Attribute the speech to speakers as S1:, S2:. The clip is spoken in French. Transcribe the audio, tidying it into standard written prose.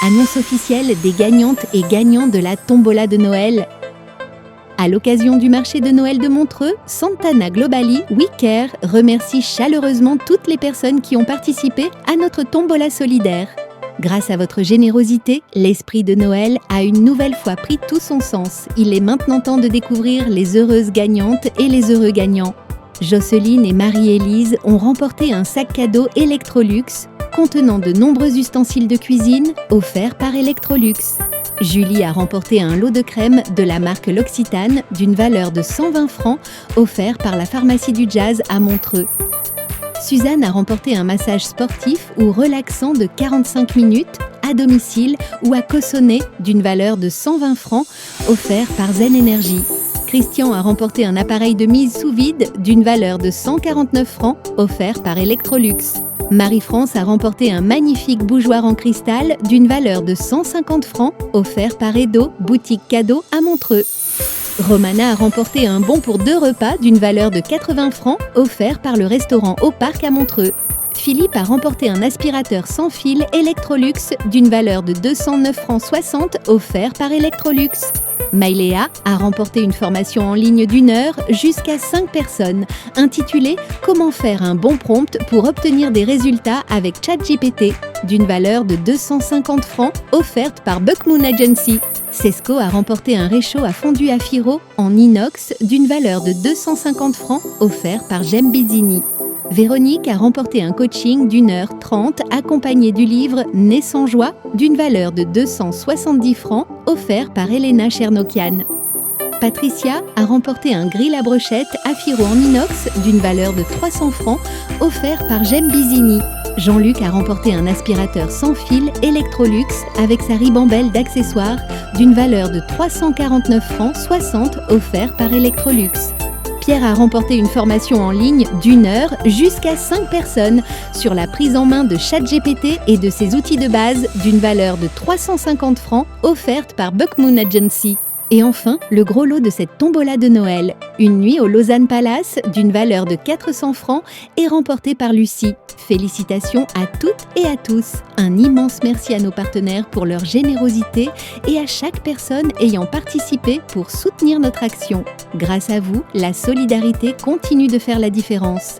S1: Annonce officielle des gagnantes et gagnants de la tombola de Noël. À l'occasion du marché de Noël de Montreux, Santana Globally We Care remercie chaleureusement toutes les personnes qui ont participé à notre tombola solidaire. Grâce à votre générosité, l'esprit de Noël a une nouvelle fois pris tout son sens. Il est maintenant temps de découvrir les heureuses gagnantes et les heureux gagnants. Jocelyne et Marie-Élise ont remporté un sac cadeau Electrolux contenant de nombreux ustensiles de cuisine offerts par Electrolux. Julie a remporté un lot de crème de la marque L'Occitane d'une valeur de 120 francs offert par la pharmacie du Jazz à Montreux. Suzanne a remporté un massage sportif ou relaxant de 45 minutes à domicile ou à Cossonay d'une valeur de 120 francs offert par Zen Energy. Christian a remporté un appareil de mise sous vide d'une valeur de 149 francs offert par Electrolux. Marie-France a remporté un magnifique bougeoir en cristal d'une valeur de 150 francs offert par Edo, boutique cadeau à Montreux. Romana a remporté un bon pour 2 repas d'une valeur de 80 francs offert par le restaurant Au Parc à Montreux. Philippe a remporté un aspirateur sans fil Electrolux d'une valeur de 209 francs 60 offert par Electrolux. Maïléa a remporté une formation en ligne d'1 heure jusqu'à 5 personnes, intitulée « Comment faire un bon prompt pour obtenir des résultats avec ChatGPT » d'une valeur de 250 francs offerte par Buckmoon Agency. Cesco a remporté un réchaud à fondu à Firo en inox d'une valeur de 250 francs offert par Jem Bizini. Véronique a remporté un coaching d'1 heure 30 accompagné du livre Né sans joie d'une valeur de 270 francs offert par Elena Chernokian. Patricia a remporté un grill à brochettes à Firo en inox d'une valeur de 300 francs offert par Jem Bizini. Jean-Luc a remporté un aspirateur sans fil Electrolux avec sa ribambelle d'accessoires d'une valeur de 349 francs 60 offert par Electrolux. Pierre a remporté une formation en ligne d'1 heure jusqu'à 5 personnes sur la prise en main de ChatGPT et de ses outils de base d'une valeur de 350 francs offerte par Buckmoon Agency. Et enfin, le gros lot de cette tombola de Noël, une nuit au Lausanne Palace d'une valeur de 400 francs est remportée par Lucie. Félicitations à toutes et à tous. Un immense merci à nos partenaires pour leur générosité et à chaque personne ayant participé pour soutenir notre action. Grâce à vous, la solidarité continue de faire la différence.